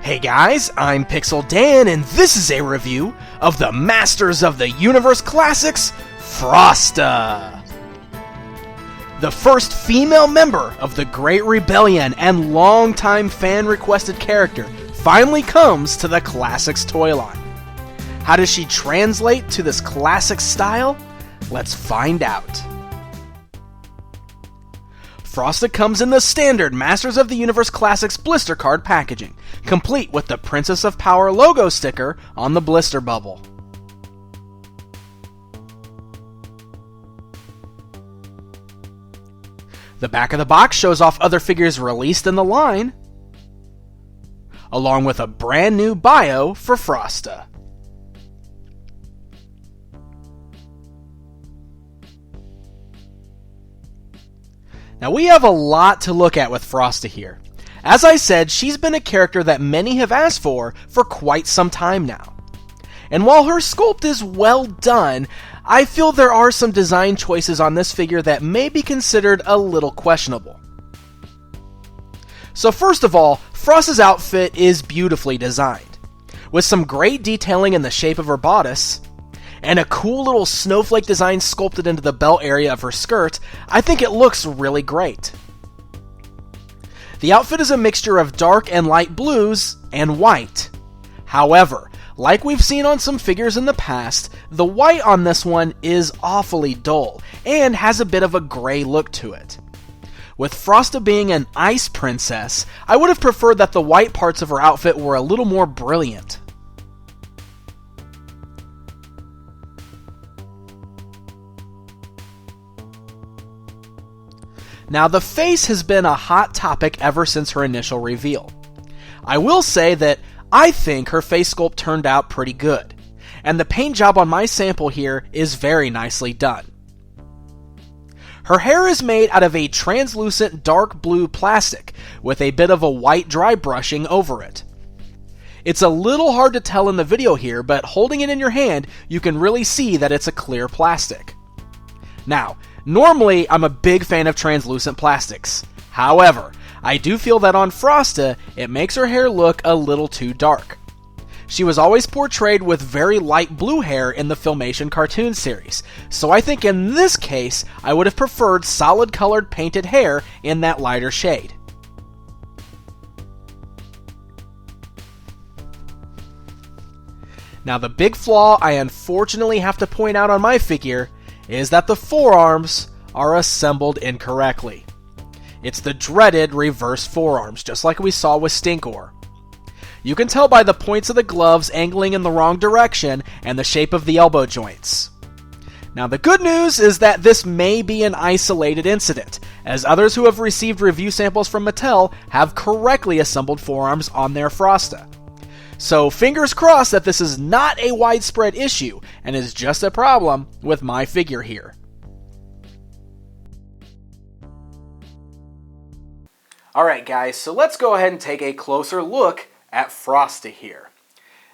Hey guys, I'm Pixel Dan, and this is a review of the Masters of the Universe Classics, Frosta! The first female member of the Great Rebellion and longtime fan-requested character finally comes to the Classics toy line. How does she translate to this classic style? Let's find out. Frosta comes in the standard Masters of the Universe Classics blister card packaging, complete with the Princess of Power logo sticker on the blister bubble. The back of the box shows off other figures released in the line, along with a brand new bio for Frosta. Now we have a lot to look at with Frosta here. As I said, she's been a character that many have asked for quite some time now. And while her sculpt is well done, I feel there are some design choices on this figure that may be considered a little questionable. So first of all, Frosta's outfit is beautifully designed, with some great detailing in the shape of her bodice, and a cool little snowflake design sculpted into the belt area of her skirt. I think it looks really great. The outfit is a mixture of dark and light blues and white. However, like we've seen on some figures in the past, the white on this one is awfully dull and has a bit of a gray look to it. With Frosta being an ice princess, I would have preferred that the white parts of her outfit were a little more brilliant. Now, the face has been a hot topic ever since her initial reveal. I will say that I think her face sculpt turned out pretty good, and the paint job on my sample here is very nicely done. Her hair is made out of a translucent dark blue plastic with a bit of a white dry brushing over it. It's a little hard to tell in the video here, but holding it in your hand, you can really see that it's a clear plastic. Now, normally, I'm a big fan of translucent plastics. However, I do feel that on Frosta, it makes her hair look a little too dark. She was always portrayed with very light blue hair in the Filmation cartoon series, so I think in this case, I would have preferred solid colored painted hair in that lighter shade. Now, the big flaw I unfortunately have to point out on my figure is that the forearms are assembled incorrectly. It's the dreaded reverse forearms, just like we saw with Stinkor. You can tell by the points of the gloves angling in the wrong direction and the shape of the elbow joints. Now, the good news is that this may be an isolated incident, as others who have received review samples from Mattel have correctly assembled forearms on their Frosta. So fingers crossed that this is not a widespread issue and is just a problem with my figure here. Alright guys, so let's go ahead and take a closer look at Frosta here.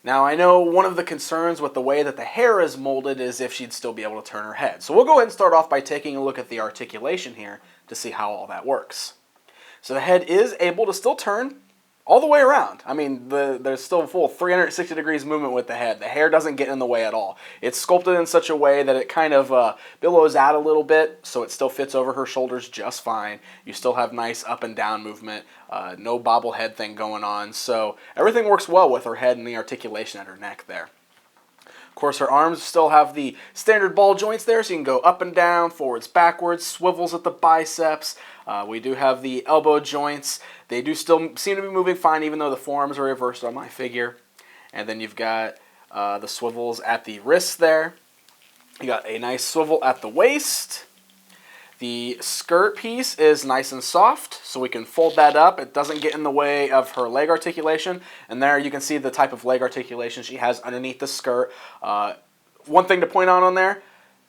Now I know one of the concerns with the way that the hair is molded is if she'd still be able to turn her head. So we'll go ahead and start off by taking a look at the articulation here to see how all that works. So the head is able to still turn all the way around. I mean, there's still a full 360 degrees movement with the head. The hair doesn't get in the way at all. It's sculpted in such a way that it kind of billows out a little bit, so it still fits over her shoulders just fine. You still have nice up and down movement, no bobblehead thing going on, so everything works well with her head and the articulation at her neck there. Of course, her arms still have the standard ball joints there, so you can go up and down, forwards, backwards, swivels at the biceps. We do have the elbow joints. They do still seem to be moving fine, even though the forearms are reversed on my figure. And then you've got the swivels at the wrists there. You got a nice swivel at the waist. The skirt piece is nice and soft, so we can fold that up. It doesn't get in the way of her leg articulation. And there you can see the type of leg articulation she has underneath the skirt. One thing to point out on there,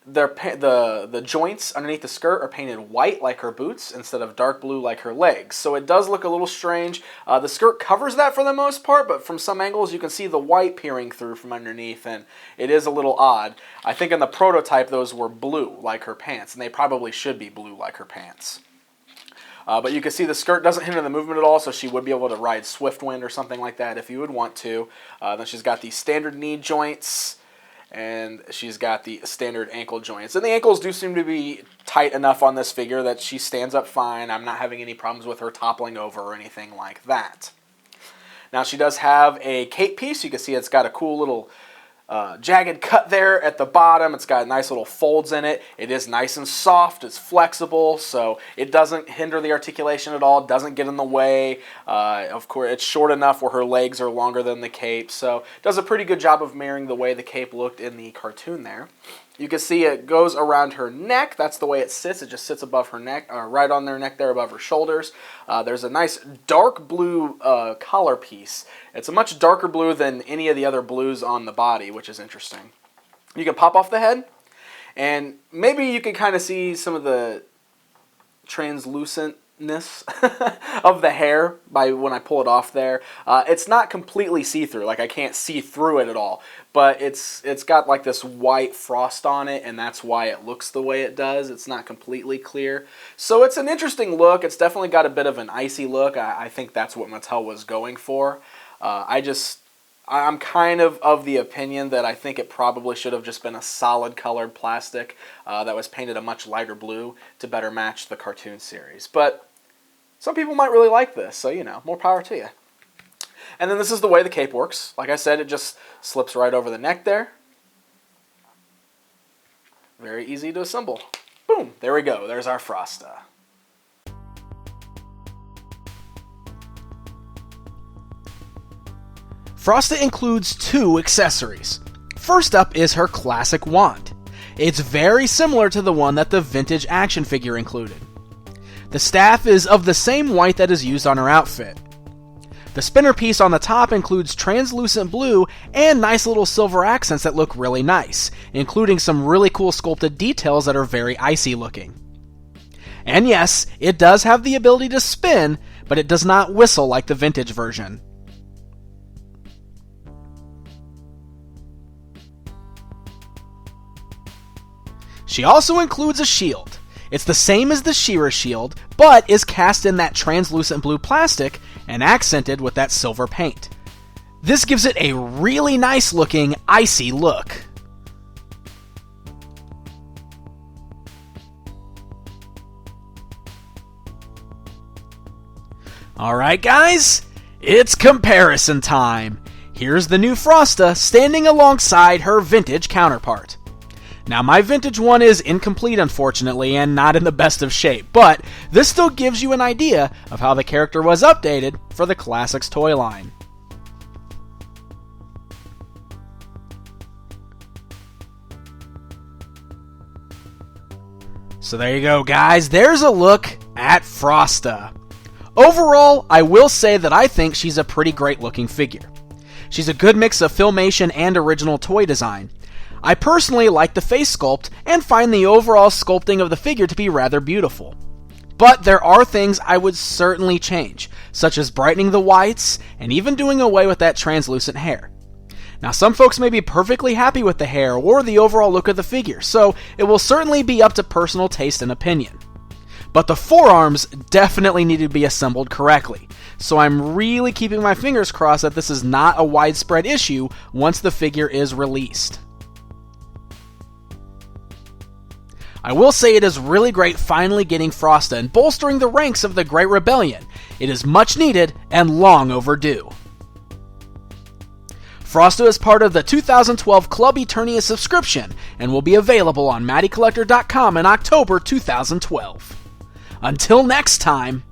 the joints underneath the skirt are painted white like her boots instead of dark blue like her legs. So it does look a little strange. The skirt covers that for the most part, but from some angles you can see the white peering through from underneath, and it is a little odd. I think in the prototype those were blue like her pants, and they probably should be blue like her pants. But you can see the skirt doesn't hinder the movement at all, so she would be able to ride Swiftwind or something like that if you would want to. Then she's got the standard knee joints, and she's got the standard ankle joints. And the ankles do seem to be tight enough on this figure that she stands up fine. I'm not having any problems with her toppling over or anything like that. Now she does have a cape piece. You can see it's got a cool little jagged cut there at the bottom. It's got nice little folds in it. It is nice and soft. It's flexible, so it doesn't hinder the articulation at all. It doesn't get in the way. Of course, it's short enough where her legs are longer than the cape, so it does a pretty good job of mirroring the way the cape looked in the cartoon there. You can see it goes around her neck. That's the way it sits. It just sits above her neck, right on their neck there above her shoulders. There's a nice dark blue collar piece. It's a much darker blue than any of the other blues on the body, which is interesting. You can pop off the head, and maybe you can kind of see some of the translucentness of the hair by when I pull it off there. It's not completely see-through, like I can't see through it at all, but it's got like this white frost on it, and that's why it looks the way it does. It's not completely clear. So it's an interesting look. It's definitely got a bit of an icy look. I think that's what Mattel was going for. I'm kind of the opinion that I think it probably should have just been a solid colored plastic that was painted a much lighter blue to better match the cartoon series. But some people might really like this, so, you know, more power to you. And then this is the way the cape works. Like I said, it just slips right over the neck there. Very easy to assemble. Boom, there we go. There's our Frosta. Frosta includes 2 accessories. First up is her classic wand. It's very similar to the one that the vintage action figure included. The staff is of the same white that is used on her outfit. The spinner piece on the top includes translucent blue and nice little silver accents that look really nice, including some really cool sculpted details that are very icy looking. And yes, it does have the ability to spin, but it does not whistle like the vintage version. She also includes a shield. It's the same as the She-Ra shield, but is cast in that translucent blue plastic and accented with that silver paint. This gives it a really nice looking, icy look. Alright guys, it's comparison time. Here's the new Frosta standing alongside her vintage counterpart. Now, my vintage one is incomplete, unfortunately, and not in the best of shape, but this still gives you an idea of how the character was updated for the Classics toy line. So there you go, guys. There's a look at Frosta. Overall, I will say that I think she's a pretty great looking figure. She's a good mix of Filmation and original toy design. I personally like the face sculpt and find the overall sculpting of the figure to be rather beautiful. But there are things I would certainly change, such as brightening the whites and even doing away with that translucent hair. Now, some folks may be perfectly happy with the hair or the overall look of the figure, so it will certainly be up to personal taste and opinion. But the forearms definitely need to be assembled correctly, so I'm really keeping my fingers crossed that this is not a widespread issue once the figure is released. I will say it is really great finally getting Frosta and bolstering the ranks of the Great Rebellion. It is much needed and long overdue. Frosta is part of the 2012 Club Eternia subscription and will be available on MattyCollector.com in October 2012. Until next time,